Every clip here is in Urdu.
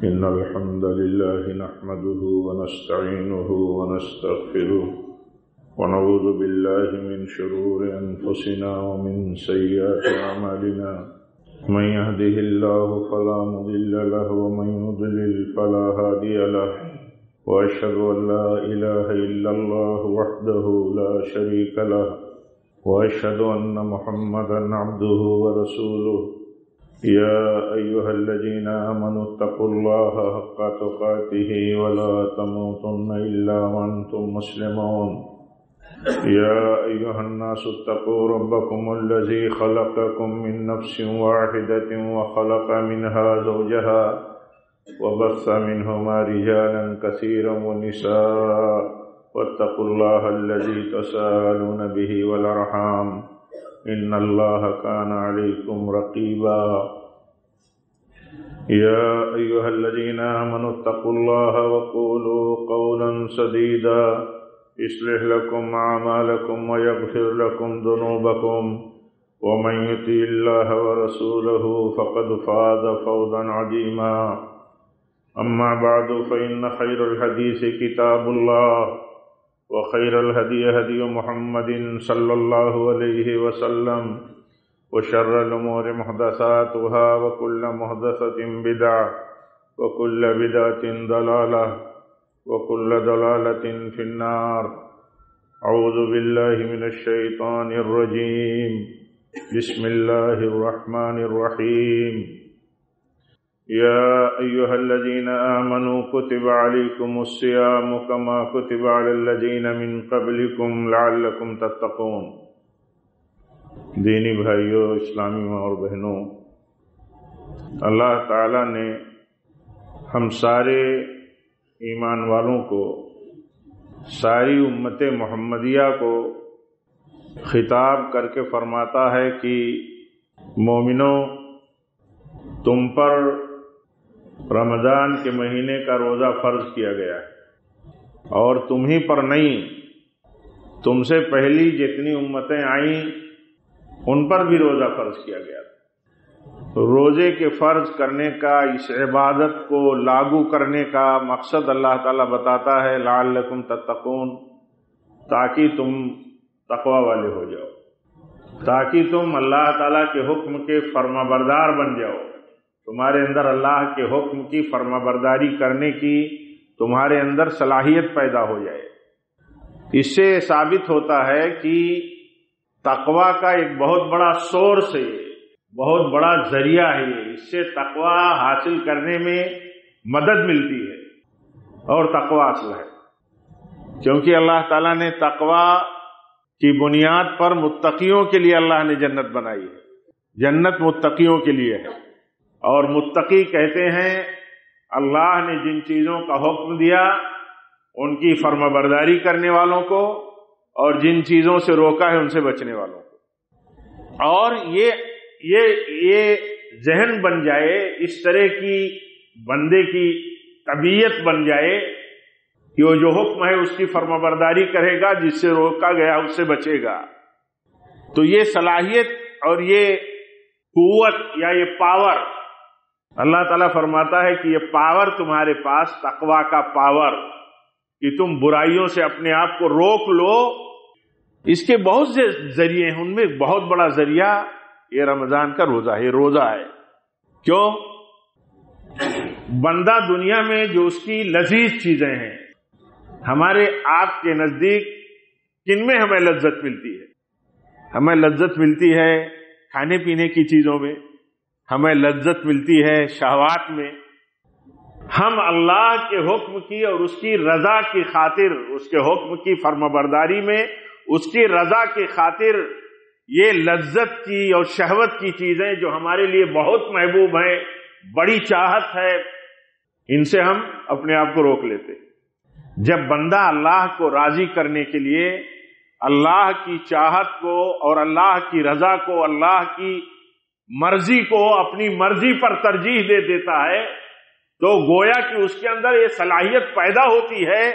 إن الحمد لله نحمده ونستعينه ونستغفره ونعوذ بالله من شرور أنفسنا ومن سيئات أعمالنا من يهده الله فلا مضل له ومن يضلل فلا هادي له وأشهد أن لا إله إلا الله وحده لا شريك له وأشهد أن محمدا عبده ورسوله يا أيها الذين آمنوا اتقوا الله حق تقاته ولا تموتن إلا وأنتم مسلمون يا أيها الناس اتقوا ربكم الذي خلقكم من نفس واحدة وخلق منها زوجها وبث منهما رجالا كثيرا ونساء واتقوا الله الذي تساءلون به والأرحام إن الله كان عليكم رقيبا يا أيها الذين آمنوا اتقوا الله وقولوا قولا سديدا يصلح لكم أعمالكم ويغفر لكم ذنوبكم ومن يطع الله ورسوله فقد فاز فوزا عظيما أما بعد فإن خير الحديث كتاب الله وخير الهدي هدي محمد صلى الله عليه وسلم وشر الأمور محدثاتها وكل محدثة بدعة وكل بدعة ضلالة وكل ضلالة في النار. أعوذ بالله من الشيطان الرجيم. بسم الله الرحمن الرحيم. يا أيها الذين آمنوا كتب عليكم الصيام كما كتب على الذين من قبلكم لعلكم تتقون. دینی بھائیوں، اسلامی ماں اور بہنوں، اللہ تعالیٰ نے ہم سارے ایمان والوں کو، ساری امت محمدیہ کو خطاب کر کے فرماتا ہے کہ مومنوں، تم پر رمضان کے مہینے کا روزہ فرض کیا گیا ہے، اور تم ہی پر نہیں، تم سے پہلی جتنی امتیں آئیں ان پر بھی روزہ فرض کیا گیا تھا. روزے کے فرض کرنے کا، اس عبادت کو لاگو کرنے کا مقصد اللہ تعالیٰ بتاتا ہے لعلکم تتقون، تاکہ تم تقوی والے ہو جاؤ، تاکہ تم اللہ تعالیٰ کے حکم کے فرما بردار بن جاؤ، تمہارے اندر اللہ کے حکم کی فرما برداری کرنے کی تمہارے اندر صلاحیت پیدا ہو جائے. اس سے ثابت ہوتا ہے کہ تقوی کا ایک بہت بڑا سورس ہے، بہت بڑا ذریعہ ہے. اس سے تقوی حاصل کرنے میں مدد ملتی ہے، اور تقوی اصل ہے، کیونکہ اللہ تعالیٰ نے تقوی کی بنیاد پر متقیوں کے لیے اللہ نے جنت بنائی ہے. جنت متقیوں کے لیے ہے، اور متقی کہتے ہیں اللہ نے جن چیزوں کا حکم دیا ان کی فرما برداری کرنے والوں کو، اور جن چیزوں سے روکا ہے ان سے بچنے والوں کو. اور یہ ذہن بن جائے، اس طرح کی بندے کی طبیعت بن جائے کہ وہ جو حکم ہے اس کی فرما برداری کرے گا، جس سے روکا گیا اس سے بچے گا. تو یہ صلاحیت اور یہ قوت یا یہ پاور، اللہ تعالیٰ فرماتا ہے کہ یہ پاور تمہارے پاس، تقوی کا پاور، کہ تم برائیوں سے اپنے آپ کو روک لو. اس کے بہت سے ذریعے ہیں، ان میں ایک بہت بڑا ذریعہ یہ رمضان کا روزہ ہے. یہ روزہ ہے کیوں؟ بندہ دنیا میں جو اس کی لذیذ چیزیں ہیں، ہمارے آپ کے نزدیک کن میں ہمیں لذت ملتی ہے؟ ہمیں لذت ملتی ہے کھانے پینے کی چیزوں میں، ہمیں لذت ملتی ہے شہوات میں. ہم اللہ کے حکم کی اور اس کی رضا کی خاطر، اس کے حکم کی فرما برداری میں اس کی رضا کی خاطر یہ لذت کی اور شہوت کی چیزیں جو ہمارے لیے بہت محبوب ہیں، بڑی چاہت ہے، ان سے ہم اپنے آپ کو روک لیتے. جب بندہ اللہ کو راضی کرنے کے لیے اللہ کی چاہت کو اور اللہ کی رضا کو، اللہ کی مرضی کو اپنی مرضی پر ترجیح دے دیتا ہے، تو گویا کہ اس کے اندر یہ صلاحیت پیدا ہوتی ہے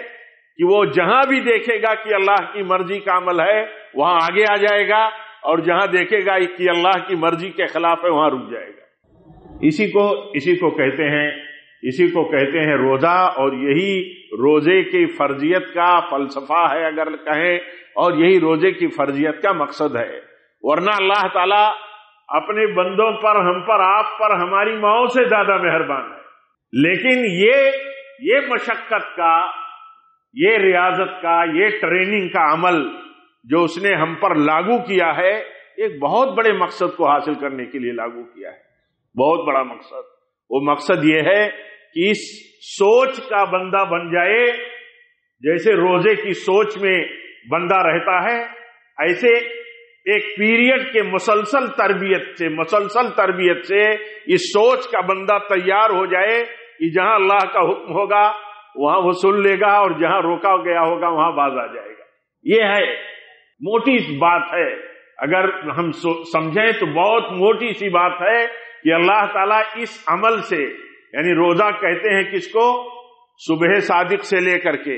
کہ وہ جہاں بھی دیکھے گا کہ اللہ کی مرضی کا عمل ہے وہاں آگے آ جائے گا، اور جہاں دیکھے گا کہ اللہ کی مرضی کے خلاف ہے وہاں رک جائے گا. اسی کو کہتے ہیں اسی کو کہتے ہیں روزہ، اور یہی روزے کی فرضیت کا فلسفہ ہے اگر کہیں، اور یہی روزے کی فرضیت کا مقصد ہے۔ ورنہ اللہ تعالیٰ اپنے بندوں پر، ہم پر، آپ پر، ہماری ماؤں سے زیادہ مہربان ہے، لیکن یہ مشقت کا، یہ ریاضت کا، یہ ٹریننگ کا عمل جو اس نے ہم پر لاگو کیا ہے، ایک بہت بڑے مقصد کو حاصل کرنے کے لیے لاگو کیا ہے، بہت بڑا مقصد۔ وہ مقصد یہ ہے کہ اس سوچ کا بندہ بن جائے، جیسے روزے کی سوچ میں بندہ رہتا ہے، ایسے ایک پیریڈ کے مسلسل تربیت سے اس سوچ کا بندہ تیار ہو جائے کہ جہاں اللہ کا حکم ہوگا وہاں وہ سن لے گا، اور جہاں روکا گیا ہوگا وہاں باز آ جائے گا۔ یہ ہے موٹی بات ہے، اگر ہم سمجھیں تو بہت موٹی سی بات ہے کہ اللہ تعالیٰ اس عمل سے، یعنی روزہ کہتے ہیں کس کو؟ صبح صادق سے لے کر کے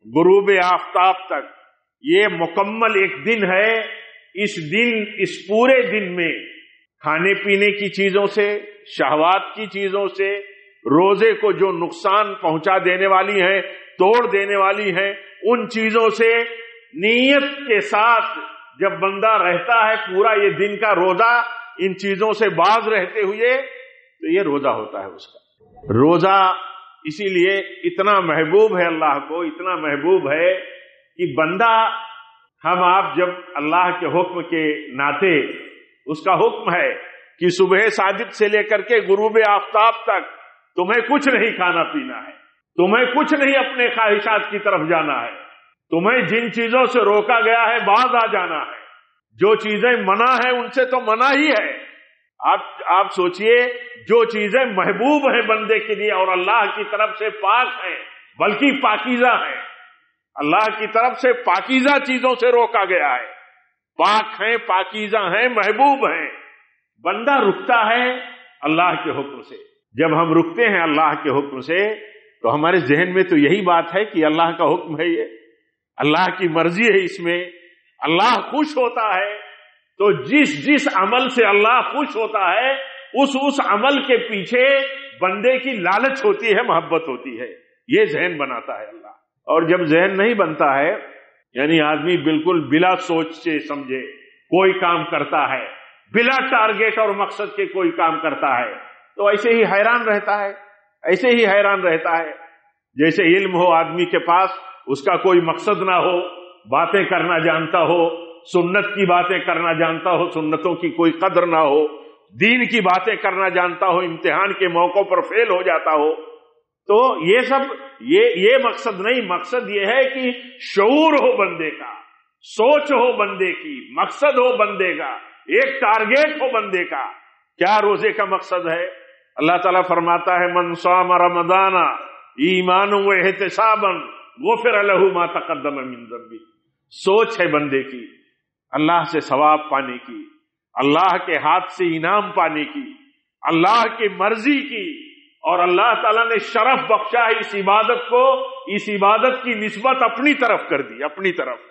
غروب آفتاب تک، یہ مکمل ایک دن ہے۔ اس پورے دن میں کھانے پینے کی چیزوں سے، شہوات کی چیزوں سے، روزے کو جو نقصان پہنچا دینے والی ہیں، توڑ دینے والی ہیں، ان چیزوں سے نیت کے ساتھ جب بندہ رہتا ہے پورا یہ دن کا روزہ، ان چیزوں سے باز رہتے ہوئے، تو یہ روزہ ہوتا ہے اس کا۔ روزہ اسی لیے اتنا محبوب ہے اللہ کو، اتنا محبوب ہے کہ بندہ، ہم آپ جب اللہ کے حکم کے ناطے، اس کا حکم ہے کہ صبح صادق سے لے کر کے غروب آفتاب تک تمہیں کچھ نہیں کھانا پینا ہے، تمہیں کچھ نہیں اپنے خواہشات کی طرف جانا ہے، تمہیں جن چیزوں سے روکا گیا ہے باز آ جانا ہے، جو چیزیں منع ہیں ان سے تو منع ہی ہے۔ آپ سوچئے، جو چیزیں محبوب ہیں بندے کے لیے اور اللہ کی طرف سے پاک ہیں، بلکہ پاکیزہ ہیں، اللہ کی طرف سے پاکیزہ چیزوں سے روکا گیا ہے، پاک ہیں، پاکیزہ ہیں، محبوب ہیں، بندہ رکتا ہے اللہ کے حکم سے۔ جب ہم رکتے ہیں اللہ کے حکم سے تو ہمارے ذہن میں تو یہی بات ہے کہ اللہ کا حکم ہے، یہ اللہ کی مرضی ہے، اس میں اللہ خوش ہوتا ہے، تو جس عمل سے اللہ خوش ہوتا ہے اس عمل کے پیچھے بندے کی لالچ ہوتی ہے، محبت ہوتی ہے، یہ ذہن بناتا ہے اللہ۔ اور جب ذہن نہیں بنتا ہے، یعنی آدمی بالکل بلا سوچ سے سمجھے کوئی کام کرتا ہے، بلا ٹارگیٹ اور مقصد کے کوئی کام کرتا ہے، تو ایسے ہی حیران رہتا ہے، جیسے علم ہو آدمی کے پاس، اس کا کوئی مقصد نہ ہو، باتیں کرنا جانتا ہو، سنت کی باتیں کرنا جانتا ہو، سنتوں کی کوئی قدر نہ ہو، دین کی باتیں کرنا جانتا ہو، امتحان کے موقع پر فیل ہو جاتا ہو، تو یہ سب یہ مقصد نہیں۔ مقصد یہ ہے کہ شعور ہو بندے کا، سوچ ہو بندے کی، مقصد ہو بندے کا، ایک ٹارگیٹ ہو بندے کا۔ کیا روزے کا مقصد ہے؟ اللہ تعالیٰ فرماتا ہے من صام رمضان ایمانا و احتسابا غفر له ما تقدم من ذنبه۔ سوچ ہے بندے کی اللہ سے ثواب پانے کی، اللہ کے ہاتھ سے انعام پانے کی، اللہ کی مرضی کی، اور اللہ تعالیٰ نے شرف بخشا ہے اس عبادت کو، اس عبادت کی نسبت اپنی طرف کر دی، اپنی طرف۔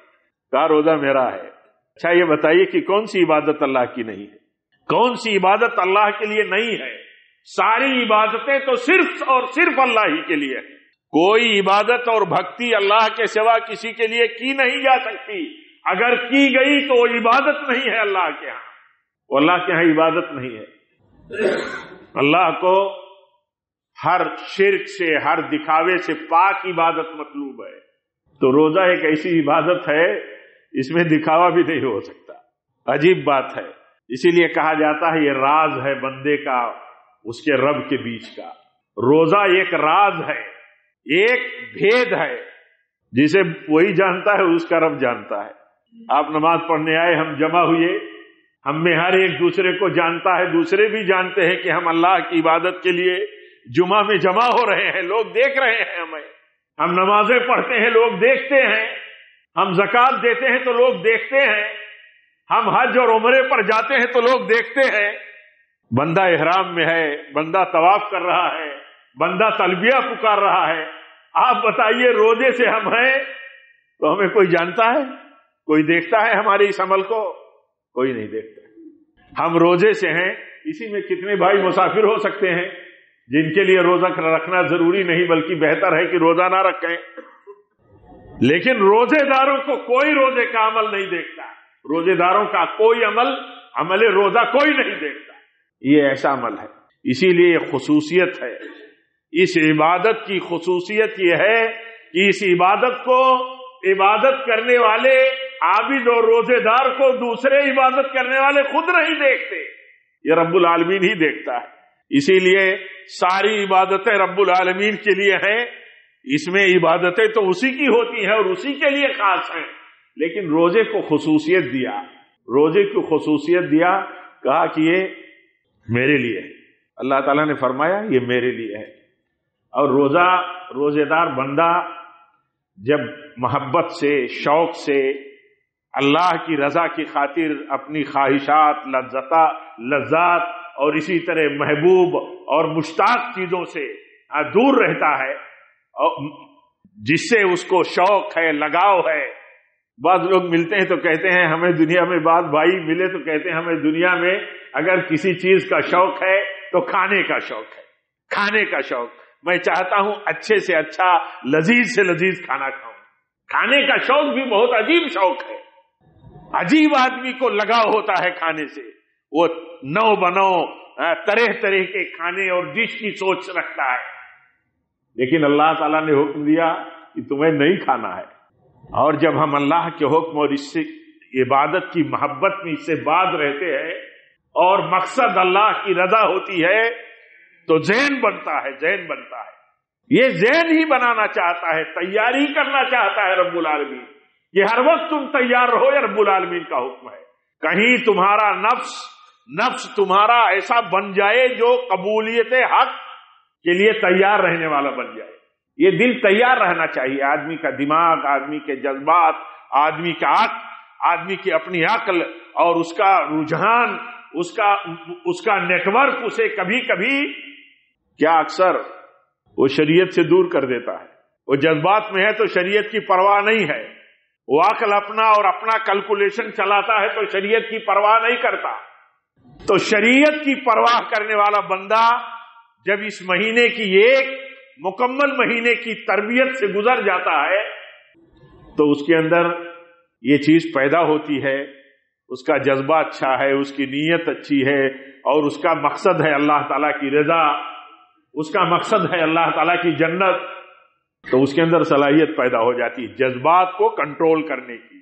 کہا روزہ میرا ہے۔ اچھا یہ بتائیے کہ کون سی عبادت اللہ کی نہیں ہے؟ کون سی عبادت اللہ کے لیے نہیں ہے؟ ساری عبادتیں تو صرف اور صرف اللہ ہی کے لیے ہے۔ کوئی عبادت اور بھکتی اللہ کے سوا کسی کے لیے کی نہیں جا سکتی۔ اگر کی گئی تو وہ عبادت نہیں ہے اللہ کے ہاں، وہ اللہ کے ہاں عبادت نہیں ہے۔ اللہ کو ہر شرک سے، ہر دکھاوے سے پاک عبادت مطلوب ہے۔ تو روزہ ایک ایسی عبادت ہے اس میں دکھاوا بھی نہیں ہو سکتا، عجیب بات ہے۔ اسی لیے کہا جاتا ہے یہ راز ہے بندے کا اس کے رب کے بیچ کا۔ روزہ ایک راز ہے، ایک بھید ہے جسے وہی جانتا ہے اس کا رب جانتا ہے۔ آپ نماز پڑھنے آئے، ہم جمع ہوئے، ہم میں ہر ایک دوسرے کو جانتا ہے، دوسرے بھی جانتے ہیں کہ ہم اللہ کی عبادت کے لیے جمعہ میں جمع ہو رہے ہیں، لوگ دیکھ رہے ہیں ہمیں، ہم نمازیں پڑھتے ہیں، لوگ دیکھتے ہیں، ہم زکوٰۃ دیتے ہیں تو لوگ دیکھتے ہیں، ہم حج اور عمرے پر جاتے ہیں تو لوگ دیکھتے ہیں۔ بندہ احرام میں ہے، بندہ طواف کر رہا ہے، بندہ تلبیہ پکار رہا ہے۔ آپ بتائیے روزے سے ہم ہیں تو ہمیں کوئی جانتا ہے؟ کوئی دیکھتا ہے ہمارے اس عمل کو؟ کوئی نہیں دیکھتا۔ ہم روزے سے ہیں، اسی میں کتنے بھائی مسافر ہو سکتے ہیں جن کے لیے روزہ رکھنا ضروری نہیں بلکہ بہتر ہے کہ روزہ نہ رکھیں، لیکن روزے داروں کو کوئی روزے کا عمل نہیں دیکھتا، روزے داروں کا کوئی عمل روزہ کوئی نہیں دیکھتا، یہ ایسا عمل ہے۔ اسی لیے یہ خصوصیت ہے، اس عبادت کی خصوصیت یہ ہے کہ اس عبادت کو عبادت کرنے والے عابد اور روزے دار کو دوسرے عبادت کرنے والے خود نہیں دیکھتے، یہ رب العالمین ہی دیکھتا ہے۔ اسی لیے ساری عبادتیں رب العالمین کے لیے ہیں، اس میں عبادتیں تو اسی کی ہوتی ہیں اور اسی کے لیے خاص ہیں، لیکن روزے کو خصوصیت دیا، روزے کو خصوصیت دیا، کہا کہ یہ میرے لیے ہے۔ اللہ تعالیٰ نے فرمایا یہ میرے لیے ہے۔ اور روزے دار بندہ جب محبت سے، شوق سے، اللہ کی رضا کی خاطر اپنی خواہشات، لذات اور اسی طرح محبوب اور مشتاق چیزوں سے دور رہتا ہے، جس سے اس کو شوق ہے، لگاؤ ہے۔ بعض لوگ ملتے ہیں تو کہتے ہیں ہمیں دنیا میں، بعض بھائی ملے تو کہتے ہیں ہمیں دنیا میں اگر کسی چیز کا شوق ہے تو کھانے کا شوق ہے، کھانے کا شوق۔ میں چاہتا ہوں اچھے سے اچھا، لذیذ سے لذیذ کھانا کھاؤں۔ کھانے کا شوق بھی بہت عجیب شوق ہے، عجیب آدمی کو لگاؤ ہوتا ہے کھانے سے، وہ نو بنو طرح طرح کے کھانے اور ڈش کی سوچ رکھتا ہے، لیکن اللہ تعالیٰ نے حکم دیا کہ تمہیں نہیں کھانا ہے۔ اور جب ہم اللہ کے حکم اور اس سے عبادت کی محبت میں اس سے باز رہتے ہیں اور مقصد اللہ کی رضا ہوتی ہے تو ذہن بنتا ہے، ذہن بنتا ہے۔ یہ ذہن ہی بنانا چاہتا ہے، تیاری کرنا چاہتا ہے رب العالمین، کہ ہر وقت تم تیار رہو، یہ رب العالمین کا حکم ہے۔ کہیں تمہارا نفس تمہارا ایسا بن جائے جو قبولیت حق کے لیے تیار رہنے والا بن جائے۔ یہ دل تیار رہنا چاہیے، آدمی کا دماغ، آدمی کے جذبات، آدمی کی اپنی عقل اور اس کا رجحان، اس کا نیٹ ورک اسے کبھی کبھی کیا اکثر وہ شریعت سے دور کر دیتا ہے۔ وہ جذبات میں ہے تو شریعت کی پرواہ نہیں ہے، وہ عقل اپنا کیلکولیشن چلاتا ہے تو شریعت کی پرواہ نہیں کرتا۔ تو شریعت کی پرواہ کرنے والا بندہ جب اس مہینے کی ایک مکمل مہینے کی تربیت سے گزر جاتا ہے تو اس کے اندر یہ چیز پیدا ہوتی ہے، اس کا جذبہ اچھا ہے، اس کی نیت اچھی ہے اور اس کا مقصد ہے اللہ تعالیٰ کی رضا، اس کا مقصد ہے اللہ تعالیٰ کی جنت، تو اس کے اندر صلاحیت پیدا ہو جاتی ہے جذبات کو کنٹرول کرنے کی۔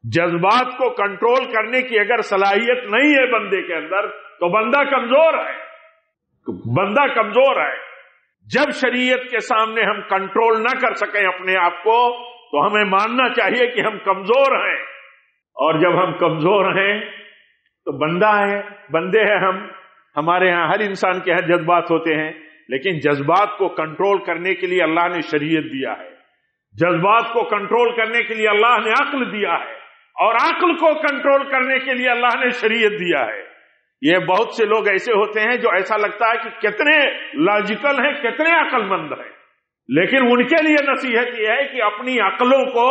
جذبات کو کنٹرول کرنے کی اگر صلاحیت نہیں ہے بندے کے اندر تو بندہ کمزور ہے، بندہ کمزور ہے۔ جب شریعت کے سامنے ہم کنٹرول نہ کر سکیں اپنے آپ کو تو ہمیں ماننا چاہیے کہ ہم کمزور ہیں، اور جب ہم کمزور ہیں تو بندے ہیں ہم، ہمارے ہاں ہر انسان کے ہاں جذبات ہوتے ہیں، لیکن جذبات کو کنٹرول کرنے کے لیے اللہ نے شریعت دیا ہے، جذبات کو کنٹرول کرنے کے لیے اللہ نے عقل دیا ہے، اور عقل کو کنٹرول کرنے کے لیے اللہ نے شریعت دیا ہے۔ یہ بہت سے لوگ ایسے ہوتے ہیں جو ایسا لگتا ہے کہ کتنے لاجیکل ہیں، کتنے عقل مند ہیں، لیکن ان کے لیے نصیحت یہ ہے کہ اپنی عقلوں کو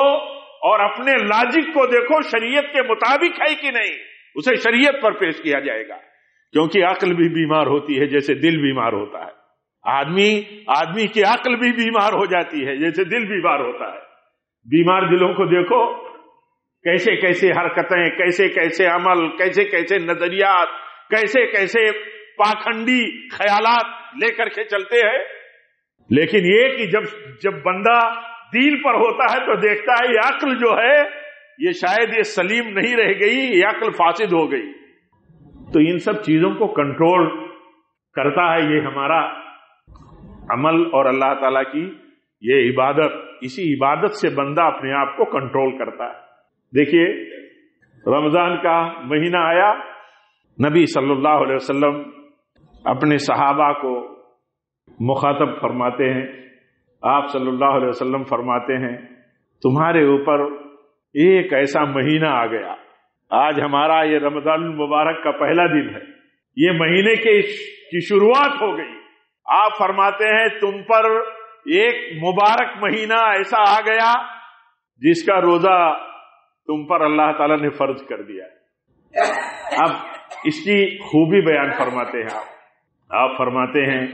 اور اپنے لاجک کو دیکھو شریعت کے مطابق ہے کہ نہیں، اسے شریعت پر پیش کیا جائے گا، کیونکہ عقل بھی بیمار ہوتی ہے جیسے دل بیمار ہوتا ہے، آدمی کی عقل بھی بیمار ہو جاتی ہے جیسے دل بیمار ہوتا ہے۔ بیمار دلوں کو دیکھو، کیسے کیسے حرکتیں، کیسے کیسے عمل، کیسے کیسے نظریات، کیسے کیسے پاکھنڈی خیالات لے کر کے چلتے ہیں، لیکن یہ کہ جب بندہ دین پر ہوتا ہے تو دیکھتا ہے یہ عقل جو ہے یہ شاید یہ سلیم نہیں رہ گئی، یہ عقل فاسد ہو گئی۔ تو ان سب چیزوں کو کنٹرول کرتا ہے یہ ہمارا عمل اور اللہ تعالیٰ کی یہ عبادت، اسی عبادت سے بندہ اپنے آپ کو کنٹرول کرتا ہے۔ دیکھیے رمضان کا مہینہ آیا، نبی صلی اللہ علیہ وسلم اپنے صحابہ کو مخاطب فرماتے ہیں، آپ صلی اللہ علیہ وسلم فرماتے ہیں تمہارے اوپر ایک ایسا مہینہ آ گیا، آج ہمارا یہ رمضان المبارک کا پہلا دن ہے، یہ مہینے کی شروعات ہو گئی۔ آپ فرماتے ہیں تم پر ایک مبارک مہینہ ایسا آ گیا جس کا روزہ تم پر اللہ تعالیٰ نے فرض کر دیا ہے۔ اب اس کی خوبی بیان فرماتے ہیں آپ فرماتے ہیں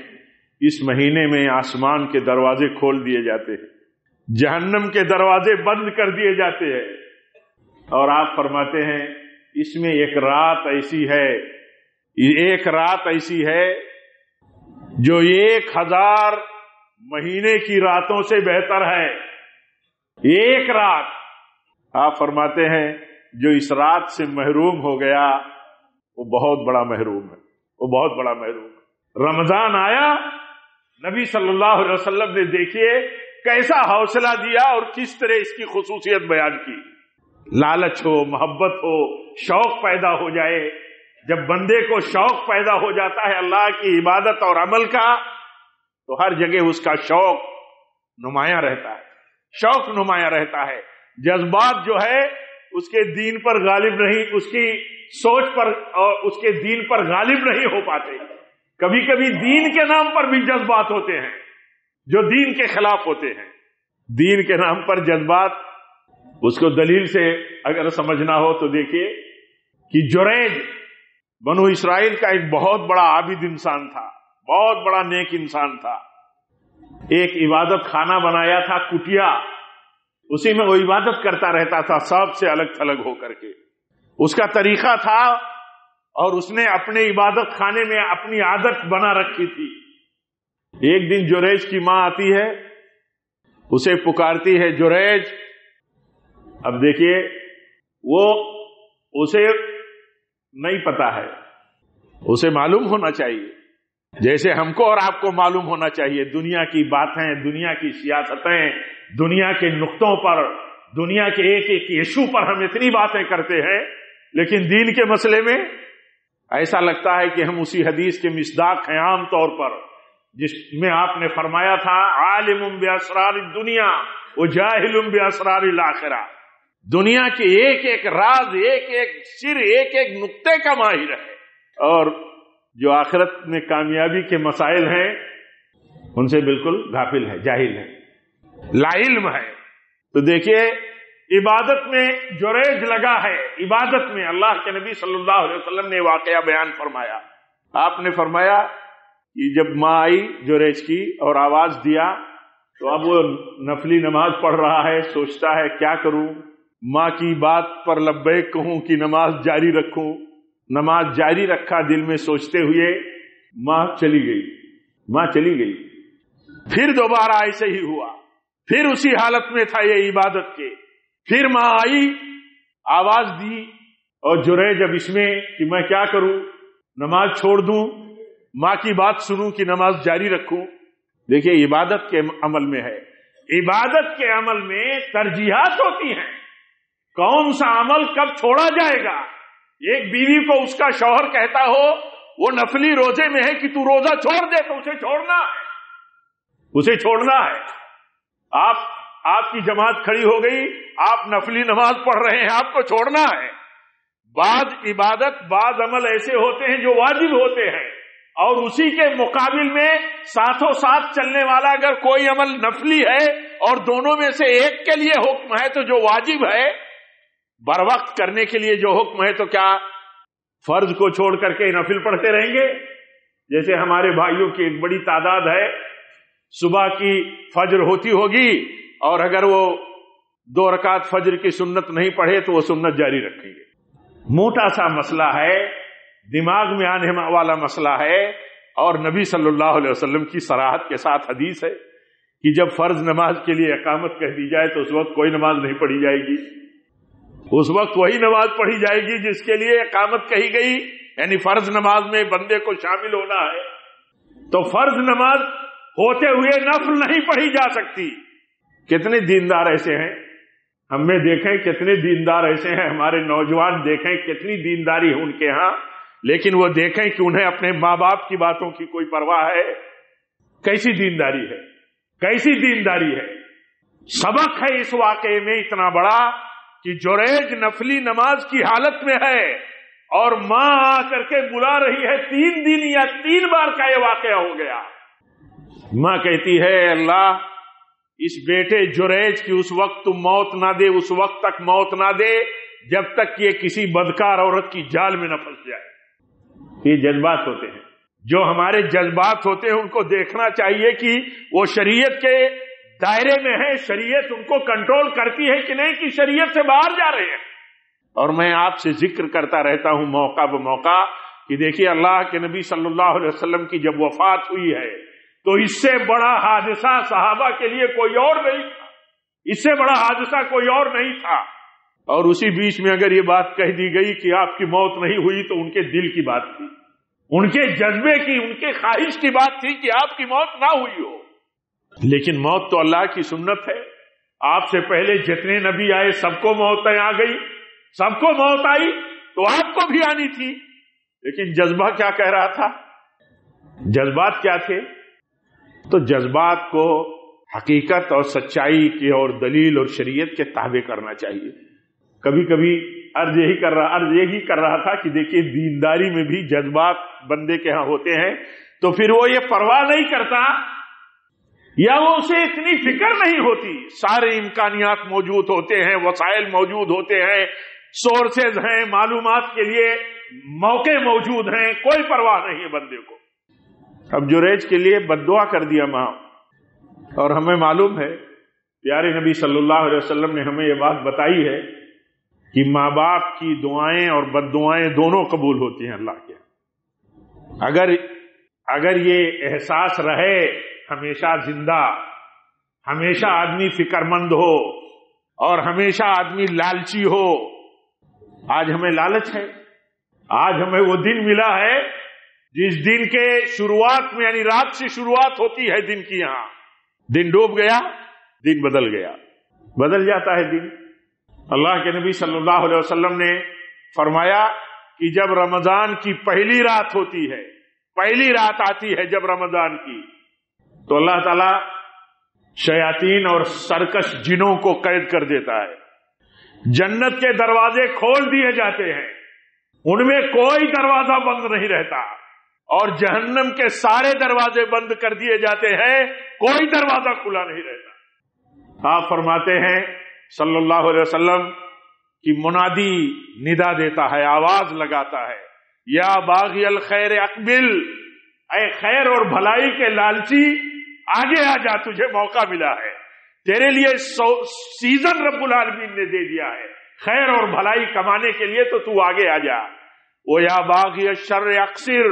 اس مہینے میں آسمان کے دروازے کھول دیے جاتے ہیں، جہنم کے دروازے بند کر دیے جاتے ہیں، اور آپ فرماتے ہیں اس میں ایک رات ایسی ہے جو 1000 مہینے کی راتوں سے بہتر ہے۔ ایک رات، آپ فرماتے ہیں جو اس رات سے محروم ہو گیا وہ بہت بڑا محروم ہے۔ رمضان آیا، نبی صلی اللہ علیہ وسلم نے دیکھیے کیسا حوصلہ دیا اور کس طرح اس کی خصوصیت بیان کی۔ لالچ ہو، محبت ہو، شوق پیدا ہو جائے، جب بندے کو شوق پیدا ہو جاتا ہے اللہ کی عبادت اور عمل کا، تو ہر جگہ اس کا شوق نمایاں رہتا ہے، جذبات جو ہے اس کے دین پر غالب نہیں، اس کی سوچ پر اور اس کے دین پر غالب نہیں ہو پاتے۔ کبھی کبھی دین کے نام پر بھی جذبات ہوتے ہیں جو دین کے خلاف ہوتے ہیں۔ دین کے نام پر جذبات، اس کو دلیل سے اگر سمجھنا ہو تو دیکھیے کہ جریج بنو اسرائیل کا ایک بہت بڑا عابد انسان تھا، بہت بڑا نیک انسان تھا۔ ایک عبادت خانہ بنایا تھا، کٹیا، اسی میں وہ عبادت کرتا رہتا تھا، سب سے الگ تھلگ ہو کر کے۔ اس کا طریقہ تھا اور اس نے اپنے عبادت خانے میں اپنی عادت بنا رکھی تھی۔ ایک دن جریج کی ماں آتی ہے، اسے پکارتی ہے، جریج۔ اب دیکھیے وہ اسے نہیں پتا ہے، اسے معلوم ہونا چاہیے جیسے ہم کو اور آپ کو معلوم ہونا چاہیے دنیا کی باتیں، دنیا کی سیاستیں، دنیا کے نقطوں پر، دنیا کے ایک ایک ایشو پر ہم اتنی باتیں کرتے ہیں، لیکن دین کے مسئلے میں ایسا لگتا ہے کہ ہم اسی حدیث کے مصداق ہیں عام طور پر، جس میں آپ نے فرمایا تھا عالم باسرار الدنیا وجاہل باسرار الاخرہ۔ دنیا کے ایک ایک راز، ایک ایک سر، ایک ایک نقطے کا ماہر ہے، اور جو آخرت میں کامیابی کے مسائل ہیں ان سے بالکل غافل ہے، جاہل ہے، لا علم ہے۔ تو دیکھیے عبادت میں جریج لگا ہے، عبادت میں اللہ کے نبی صلی اللہ علیہ وسلم نے واقعہ بیان فرمایا۔ آپ نے فرمایا کہ جب ماں آئی جریج کی اور آواز دیا تو اب وہ نفلی نماز پڑھ رہا ہے، سوچتا ہے کیا کروں، ماں کی بات پر لبیک کہوں کہ نماز جاری رکھوں۔ نماز جاری رکھا دل میں سوچتے ہوئے، ماں چلی گئی۔ پھر دوبارہ ایسے ہی ہوا، پھر اسی حالت میں تھا یہ عبادت کے، پھر ماں آئی، آواز دی، اور جریج اب اس میں کہ میں کیا کروں، نماز چھوڑ دوں، ماں کی بات سنوں کہ نماز جاری رکھوں۔ دیکھیے عبادت کے عمل میں ہے، عبادت کے عمل میں ترجیحات ہوتی ہیں، کون سا عمل کب چھوڑا جائے گا۔ ایک بیوی کو اس کا شوہر کہتا ہو وہ نفلی روزے میں ہے کہ تو روزہ چھوڑ دے، تو اسے چھوڑنا ہے۔ آپ کی جماعت کھڑی ہو گئی، آپ نفلی نماز پڑھ رہے ہیں، آپ کو چھوڑنا ہے۔ بعض عبادت، بعض عمل ایسے ہوتے ہیں جو واجب ہوتے ہیں، اور اسی کے مقابل میں ساتھوں ساتھ چلنے والا اگر کوئی عمل نفلی ہے اور دونوں میں سے ایک کے لیے حکم ہے تو جو واجب ہے بر وقت کرنے کے لیے جو حکم ہے، تو کیا فرض کو چھوڑ کر کے نفل پڑھتے رہیں گے؟ جیسے ہمارے بھائیوں کی ایک بڑی تعداد ہے، صبح کی فجر ہوتی ہوگی اور اگر وہ 2 رکعت فجر کی سنت نہیں پڑھے تو وہ سنت جاری رکھیں گے۔ موٹا سا مسئلہ ہے، دماغ میں آنے والا مسئلہ ہے، اور نبی صلی اللہ علیہ وسلم کی صراحت کے ساتھ حدیث ہے کہ جب فرض نماز کے لیے اقامت کہہ دی جائے تو اس وقت کوئی نماز نہیں پڑھی جائے گی، اس وقت وہی نماز پڑھی جائے گی جس کے لیے اقامت کہی گئی، یعنی فرض نماز میں بندے کو شامل ہونا ہے۔ تو فرض نماز ہوتے ہوئے نفل نہیں پڑھی جا سکتی۔ کتنے دیندار ایسے ہیں، ہم میں دیکھیں کتنے دیندار ایسے ہیں، ہمارے نوجوان دیکھیں کتنی دینداری ہے ان کے ہاں، لیکن وہ دیکھیں کہ انہیں اپنے ماں باپ کی باتوں کی کوئی پرواہ ہے؟ کیسی دینداری ہے، کیسی دینداری ہے۔ سبق ہے اس واقعے میں اتنا بڑا کہ جریج نفلی نماز کی حالت میں ہے اور ماں آ کر کے بلا رہی ہے، 3 دن یا 3 بار کا یہ واقعہ ہو گیا۔ ماں کہتی ہے اللہ اس بیٹے جریج کی اس وقت تم موت نہ دے، اس وقت تک موت نہ دے جب تک یہ کسی بدکار عورت کی جال میں نہ پھنس جائے۔ یہ جذبات ہوتے ہیں، جو ہمارے جذبات ہوتے ہیں ان کو دیکھنا چاہیے کہ وہ شریعت کے دائرے میں ہیں، شریعت ان کو کنٹرول کرتی ہے کہ نہیں، کہ شریعت سے باہر جا رہے ہیں۔ اور میں آپ سے ذکر کرتا رہتا ہوں موقع بموقع کہ دیکھیے اللہ کے نبی صلی اللہ علیہ وسلم کی جب وفات ہوئی ہے تو اس سے بڑا حادثہ صحابہ کے لیے کوئی اور نہیں تھا، اس سے بڑا حادثہ کوئی اور نہیں تھا۔ اور اسی بیچ میں اگر یہ بات کہہ دی گئی کہ آپ کی موت نہیں ہوئی تو ان کے دل کی بات تھی، ان کے جذبے کی، ان کے خواہش کی بات تھی کہ آپ کی موت نہ ہوئی ہو۔ لیکن موت تو اللہ کی سنت ہے، آپ سے پہلے جتنے نبی آئے سب کو موتیں آ گئی، سب کو موت آئی تو آپ کو بھی آنی تھی۔ لیکن جذبہ کیا کہہ رہا تھا؟ جذبات کیا تھے؟ تو جذبات کو حقیقت اور سچائی کی اور دلیل اور شریعت کے تابع کرنا چاہیے۔ کبھی کبھی عرض یہی کر رہا تھا کہ دیکھیے دینداری میں بھی جذبات بندے کے ہاں ہوتے ہیں، تو پھر وہ یہ پرواہ نہیں کرتا یا وہ اسے اتنی فکر نہیں ہوتی، سارے امکانیات موجود ہوتے ہیں، وسائل موجود ہوتے ہیں، سورسز ہیں، معلومات کے لیے موقع موجود ہیں، کوئی پرواہ نہیں ہے بندے کو۔ اب جریج کے لیے بد دعا کر دیا ماں، اور ہمیں معلوم ہے پیارے نبی صلی اللہ علیہ وسلم نے ہمیں یہ بات بتائی ہے کہ ماں باپ کی دعائیں اور بد دعائیں دونوں قبول ہوتی ہیں اللہ کے۔ اگر یہ احساس رہے ہمیشہ زندہ، ہمیشہ آدمی فکر مند ہو اور ہمیشہ آدمی لالچی ہو۔ آج ہمیں لالچ ہے، آج ہمیں وہ دن ملا ہے جس دن کے شروعات میں، یعنی رات سے شروعات ہوتی ہے دن کی، یہاں دن ڈوب گیا، دن بدل گیا، بدل جاتا ہے دن۔ اللہ کے نبی صلی اللہ علیہ وسلم نے فرمایا کہ جب رمضان کی پہلی رات ہوتی ہے، پہلی رات آتی ہے جب رمضان کی، تو اللہ تعالی شیاطین اور سرکش جنوں کو قید کر دیتا ہے، جنت کے دروازے کھول دیے جاتے ہیں، ان میں کوئی دروازہ بند نہیں رہتا، اور جہنم کے سارے دروازے بند کر دیے جاتے ہیں، کوئی دروازہ کھلا نہیں رہتا۔ آپ فرماتے ہیں صلی اللہ علیہ وسلم کی منادی ندا دیتا ہے، آواز لگاتا ہے، یا باغی الخیر اقبل، اے خیر اور بھلائی کے لالچی آگے آ جا، تجھے موقع ملا ہے، تیرے لیے سیزن رب العالمین نے دے دیا ہے خیر اور بھلائی کمانے کے لیے، تو تو آگے آ جا۔ وہ یا باغی الشر اقصر،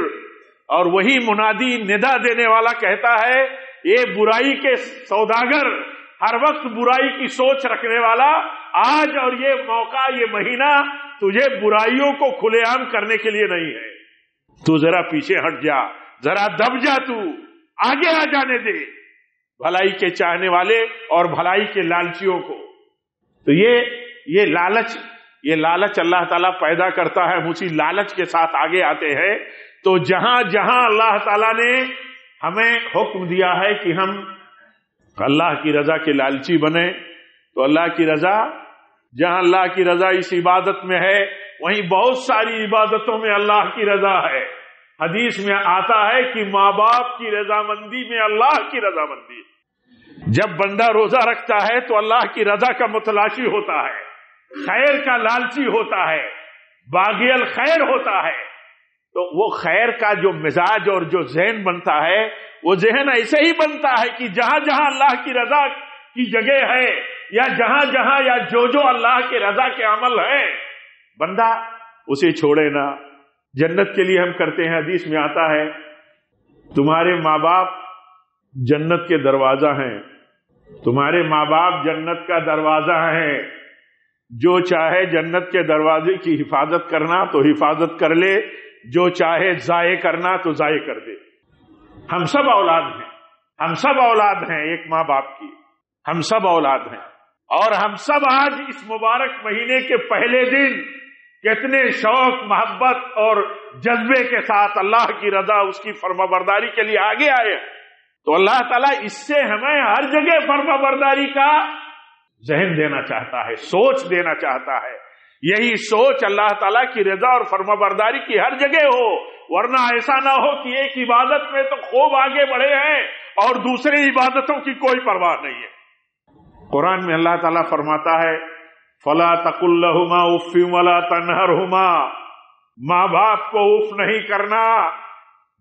اور وہی منادی ندا دینے والا کہتا ہے، یہ برائی کے سوداگر، ہر وقت برائی کی سوچ رکھنے والا، آج اور یہ موقع، یہ مہینہ تجھے برائیوں کو کھلے عام کرنے کے لیے نہیں ہے، تو ذرا پیچھے ہٹ جا، ذرا دب جا، تو آگے آ جانے دے بھلائی کے چاہنے والے اور بھلائی کے لالچیوں کو۔ تو یہ لالچ اللہ تعالیٰ پیدا کرتا ہے، ہم اسی لالچ کے ساتھ آگے آتے ہیں۔ تو جہاں جہاں اللہ تعالیٰ نے ہمیں حکم دیا ہے کہ ہم اللہ کی رضا کے لالچی بنے، تو اللہ کی رضا، جہاں اللہ کی رضا اس عبادت میں ہے، وہیں بہت ساری عبادتوں میں اللہ کی رضا ہے۔ حدیث میں آتا ہے کہ ماں باپ کی رضامندی میں اللہ کی رضامندی ہے۔ جب بندہ روزہ رکھتا ہے تو اللہ کی رضا کا متلاشی ہوتا ہے، خیر کا لالچی ہوتا ہے، باغی الخیر ہوتا ہے۔ تو وہ خیر کا جو مزاج اور جو ذہن بنتا ہے، وہ ذہن ایسے ہی بنتا ہے کہ جہاں جہاں اللہ کی رضا کی جگہ ہے، یا جہاں جہاں یا جو اللہ کے رضا کے عمل ہے، بندہ اسے چھوڑے نہ۔ جنت کے لیے ہم کرتے ہیں، حدیث میں آتا ہے تمہارے ماں باپ جنت کے دروازہ ہیں، تمہارے ماں باپ جنت کا دروازہ ہیں، جو چاہے جنت کے دروازے کی حفاظت کرنا تو حفاظت کر لے، جو چاہے ضائع کرنا تو ضائع کر دے۔ ہم سب اولاد ہیں، ہم سب اولاد ہیں ایک ماں باپ کی، ہم سب اولاد ہیں، اور ہم سب آج اس مبارک مہینے کے پہلے دن کتنے شوق، محبت اور جذبے کے ساتھ اللہ کی رضا، اس کی فرما برداری کے لیے آگے آئے۔ تو اللہ تعالیٰ اس سے ہمیں ہر جگہ فرما برداری کا ذہن دینا چاہتا ہے، سوچ دینا چاہتا ہے۔ یہی سوچ اللہ تعالیٰ کی رضا اور فرما برداری کی ہر جگہ ہو، ورنہ ایسا نہ ہو کہ ایک عبادت میں تو خوب آگے بڑھے ہیں اور دوسری عبادتوں کی کوئی پرواہ نہیں ہے۔ قرآن میں اللہ تعالیٰ فرماتا ہے فَلَا تَقُلْ لَهُمَا اُفٍّ وَلَا تَنْهَرْهُمَا، ماں باپ کو اف نہیں کرنا،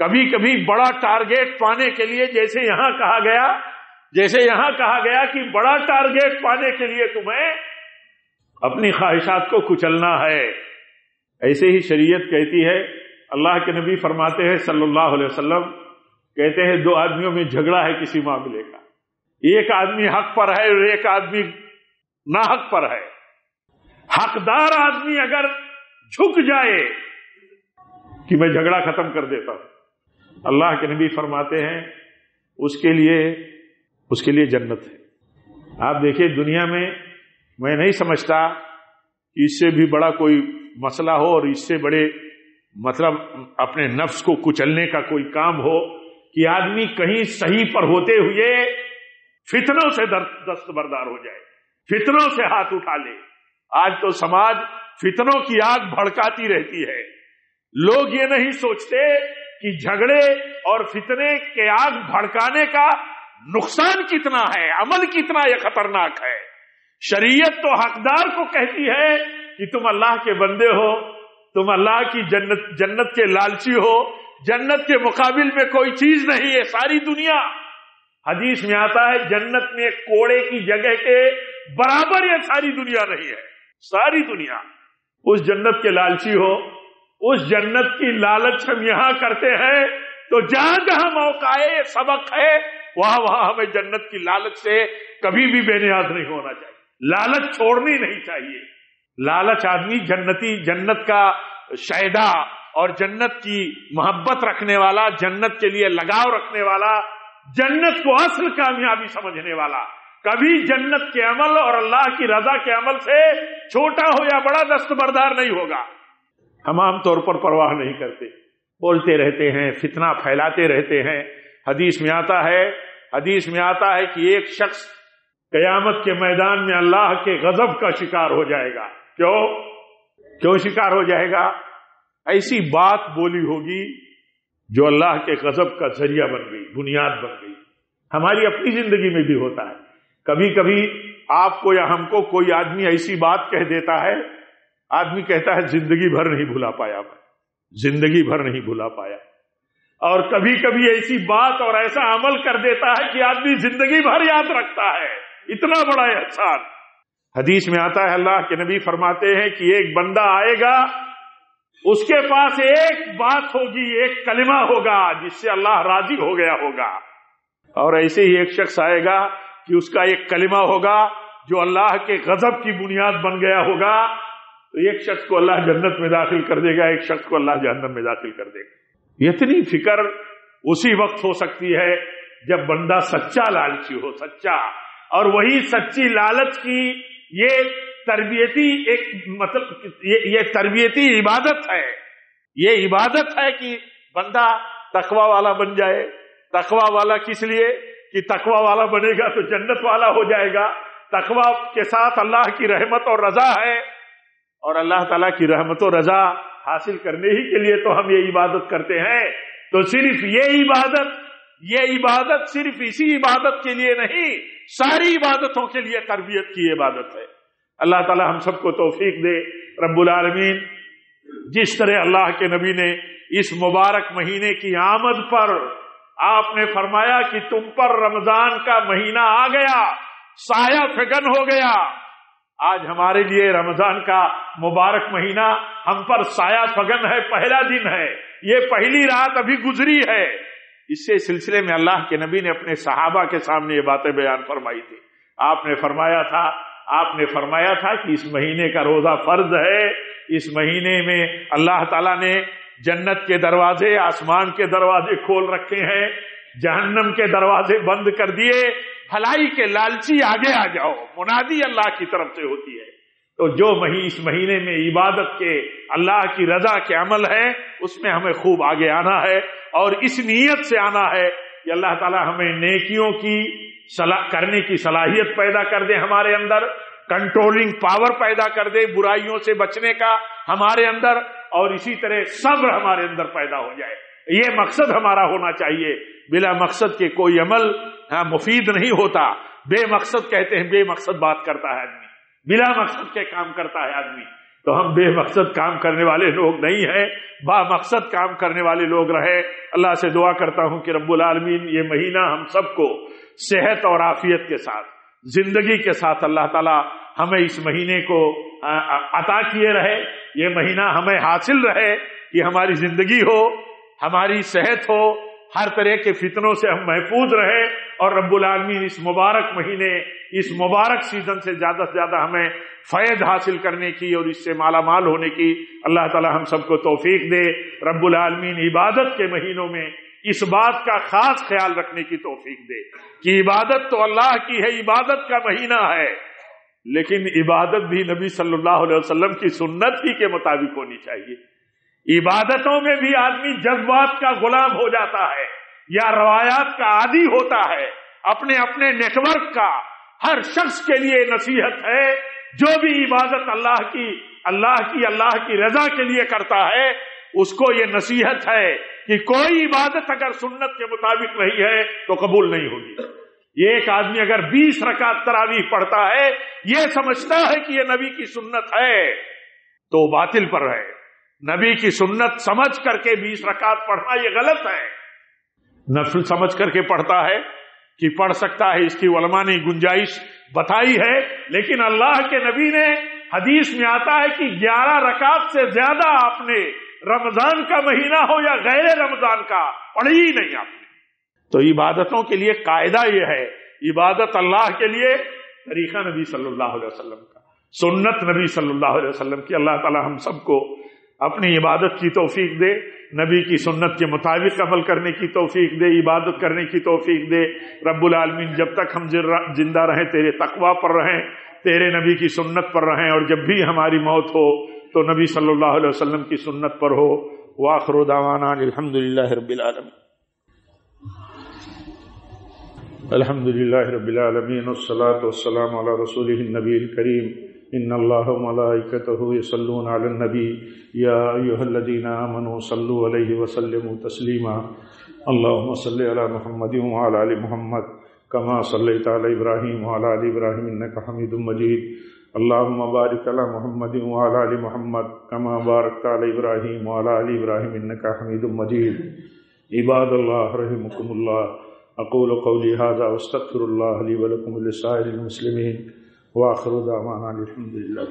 کبھی کبھی بڑا ٹارگیٹ پانے کے لیے جیسے یہاں کہا گیا کہ بڑا ٹارگیٹ پانے کے لیے تمہیں اپنی خواہشات کو کچلنا ہے، ایسے ہی شریعت کہتی ہے۔ اللہ کے نبی فرماتے ہیں صلی اللہ علیہ وسلم، کہتے ہیں دو آدمیوں میں جھگڑا ہے کسی معاملے کا، ایک آدمی حق پر ہے اور ایک آدمی ناحق پر ہے۔ حقدار آدمی اگر جھک جائے کہ میں جھگڑا ختم کر دیتا ہوں، اللہ کے نبی فرماتے ہیں اس کے لیے جنت ہے۔ آپ دیکھیے دنیا میں نہیں سمجھتا کہ اس سے بھی بڑا کوئی مسئلہ ہو اور اس سے بڑے مطلب اپنے نفس کو کچلنے کا کوئی کام ہو کہ آدمی کہیں صحیح پر ہوتے ہوئے فتنوں سے دستبردار ہو جائے، فتنوں سے ہاتھ اٹھا لے۔ آج تو سماج فتنوں کی آگ بھڑکاتی رہتی ہے، لوگ یہ نہیں سوچتے کہ جھگڑے اور فتنے کے آگ بھڑکانے کا نقصان کتنا ہے، عمل کتنا یہ خطرناک ہے۔ شریعت تو حقدار کو کہتی ہے کہ تم اللہ کے بندے ہو، تم اللہ کی جنت کے لالچی ہو، جنت کے مقابل میں کوئی چیز نہیں ہے ساری دنیا۔ حدیث میں آتا ہے جنت میں کوڑے کی جگہ کے برابر یہ ساری دنیا نہیں ہے، ساری دنیا۔ اس جنت کے لالچی ہو، اس جنت کی لالچ ہم یہاں کرتے ہیں تو جہاں جہاں موقع ہے، سبق ہے، وہاں ہمیں جنت کی لالچ سے کبھی بھی بے نیاز نہیں ہونا چاہیے، لالچ چھوڑنی نہیں چاہیے۔ لالچ آدمی جنت کا شائدہ اور جنت کی محبت رکھنے والا، جنت کے لیے لگاؤ رکھنے والا، جنت کو اصل کامیابی سمجھنے والا، کبھی جنت کے عمل اور اللہ کی رضا کے عمل سے چھوٹا ہو یا بڑا دستبردار نہیں ہوگا۔ ہم عام طور پر پرواہ نہیں کرتے، بولتے رہتے ہیں، فتنہ پھیلاتے رہتے ہیں۔ حدیث میں آتا ہے کہ ایک شخص قیامت کے میدان میں اللہ کے غضب کا شکار ہو جائے گا۔ کیوں شکار ہو جائے گا؟ ایسی بات بولی ہوگی جو اللہ کے غضب کا ذریعہ بن گئی، بنیاد بن گئی۔ ہماری اپنی زندگی میں بھی ہوتا ہے، کبھی کبھی آپ کو یا ہم کو کوئی آدمی ایسی بات کہہ دیتا ہے، آدمی کہتا ہے زندگی بھر نہیں بھلا پایا، زندگی بھر نہیں بھلا پایا۔ اور کبھی کبھی ایسی بات اور ایسا عمل کر دیتا ہے کہ آدمی زندگی بھر یاد رکھتا ہے، اتنا بڑا احسان۔ حدیث میں آتا ہے اللہ کے نبی فرماتے ہیں کہ ایک بندہ آئے گا، اس کے پاس ایک بات ہوگی، ایک کلمہ ہوگا جس سے اللہ راضی ہو گیا ہوگا، اور ایسے ہی ایک شخص آئے گا کہ اس کا ایک کلمہ ہوگا جو اللہ کے غضب کی بنیاد بن گیا ہوگا۔ تو ایک شخص کو اللہ جنت میں داخل کر دے گا، ایک شخص کو اللہ جہنم میں داخل کر دے گا۔ اتنی فکر اسی وقت ہو سکتی ہے جب بندہ سچا لالچی ہو، سچا، اور وہی سچی لالچ کی یہ تربیتی عبادت ہے، یہ عبادت ہے کہ بندہ تقوی والا بن جائے۔ تقوی والا کس لیے؟ کہ تقوی والا بنے گا تو جنت والا ہو جائے گا۔ تقوی کے ساتھ اللہ کی رحمت اور رضا ہے، اور اللہ تعالیٰ کی رحمت و رضا حاصل کرنے ہی کے لیے تو ہم یہ عبادت کرتے ہیں۔ تو صرف یہ عبادت صرف اسی عبادت کے لیے نہیں، ساری عبادتوں کے لیے تربیت کی عبادت ہے۔ اللہ تعالیٰ ہم سب کو توفیق دے رب العالمین۔ جس طرح اللہ کے نبی نے اس مبارک مہینے کی آمد پر آپ نے فرمایا کہ تم پر رمضان کا مہینہ آ گیا، سایہ فگن ہو گیا، آج ہمارے لیے رمضان کا مبارک مہینہ ہم پر سایہ فگن ہے، پہلا دن ہے، یہ پہلی رات ابھی گزری ہے۔ اس سے سلسلے میں اللہ کے نبی نے اپنے صحابہ کے سامنے یہ باتیں بیان فرمائی تھی۔ آپ نے فرمایا تھا کہ اس مہینے کا روزہ فرض ہے، اس مہینے میں اللہ تعالیٰ نے جنت کے دروازے، آسمان کے دروازے کھول رکھے ہیں، جہنم کے دروازے بند کر دیے، بھلائی کے لالچی آگے آ جاؤ، منادی اللہ کی طرف سے ہوتی ہے۔ تو جو اس مہینے میں عبادت کے، اللہ کی رضا کے عمل ہے، اس میں ہمیں خوب آگے آنا ہے، اور اس نیت سے آنا ہے کہ اللہ تعالیٰ ہمیں نیکیوں کی کرنے کی صلاحیت پیدا کر دے ہمارے اندر، کنٹرولنگ پاور پیدا کر دے، برائیوں سے بچنے کا ہمارے اندر، اور اسی طرح صبر ہمارے اندر پیدا ہو جائے۔ یہ مقصد ہمارا ہونا چاہیے۔ بلا مقصد کے کوئی عمل مفید نہیں ہوتا۔ بے مقصد کہتے ہیں، بے مقصد بات کرتا ہے آدمی، بلا مقصد کے کام کرتا ہے آدمی۔ تو ہم بے مقصد کام کرنے والے لوگ نہیں ہیں، با مقصد کام کرنے والے لوگ رہے۔ اللہ سے دعا کرتا ہوں کہ رب العالمین یہ مہینہ ہم سب کو صحت اور عافیت کے ساتھ، زندگی کے ساتھ اللہ تعالی ہمیں اس مہینے کو عطا کیے رہے، یہ مہینہ ہمیں حاصل رہے کہ ہماری زندگی ہو، ہماری صحت ہو، ہر طرح کے فتنوں سے ہم محفوظ رہے، اور رب العالمین اس مبارک مہینے، اس مبارک سیزن سے زیادہ ہمیں فیض حاصل کرنے کی اور اس سے مالا مال ہونے کی اللہ تعالی ہم سب کو توفیق دے۔ رب العالمین عبادت کے مہینوں میں اس بات کا خاص خیال رکھنے کی توفیق دے کہ عبادت تو اللہ کی ہے، عبادت کا مہینہ ہے، لیکن عبادت بھی نبی صلی اللہ علیہ وسلم کی سنت ہی کے مطابق ہونی چاہیے۔ عبادتوں میں بھی آدمی جذبات کا غلام ہو جاتا ہے یا روایات کا عادی ہوتا ہے۔ اپنے اپنے نیٹ ورک کا ہر شخص کے لیے نصیحت ہے، جو بھی عبادت اللہ کی رضا کے لیے کرتا ہے اس کو یہ نصیحت ہے کہ کوئی عبادت اگر سنت کے مطابق نہیں ہے تو قبول نہیں ہوگی۔ یہ ایک آدمی اگر 20 رکعت تراویح پڑھتا ہے، یہ سمجھتا ہے کہ یہ نبی کی سنت ہے، تو باطل پر ہے۔ نبی کی سنت سمجھ کر کے 20 رکعت پڑھنا یہ غلط ہے۔ نفل سمجھ کر کے پڑھتا ہے کہ پڑھ سکتا ہے، اس کی علماء نے گنجائش بتائی ہے، لیکن اللہ کے نبی نے حدیث میں آتا ہے کہ 11 رکعت سے زیادہ آپ نے رمضان کا مہینہ ہو یا غیر رمضان کا پڑھی ہی نہیں آپ نے۔ تو عبادتوں کے لیے قاعدہ یہ ہے، عبادت اللہ کے لیے طریقہ نبی صلی اللہ علیہ وسلم کا، سنت نبی صلی اللہ علیہ وسلم کی۔ اللہ تعالی ہم سب کو اپنی عبادت کی توفیق دے، نبی کی سنت کے مطابق عمل کرنے کی توفیق دے، عبادت کرنے کی توفیق دے۔ رب العالمین جب تک ہم زندہ رہیں تیرے تقوی پر رہیں، تیرے نبی کی سنت پر رہیں، اور جب بھی ہماری موت ہو تو نبی صلی اللہ علیہ وسلم کی سنت پر ہو۔ وآخر دعوانا الحمدللہ رب العالمین۔ الحمدللہ رب العالمین والصلاة والسلام علی رسولہ النبی الکریم۔ ان اللہ وملائکتہ یصلون علی النبی یا ایھا الذین آمنوا صلوا علیہ وسلموا تسلیما۔ اللہم صل علی محمد وعلی آل محمد کما صلیت علی ابراہیم وعلی آل ابراہیم انک حمید مجید۔ اللہم بارک علی محمد وعلی آل محمد کما بارکت علی ابراہیم وعلی آل ابراہیم انک حمید مجید۔ عباد اللہ رحمکم اللہ، اقول قولی ھذا واستغفر اللہ لی ولکم ولسائر المسلمین، وآخر دعوانا الحمدللہ۔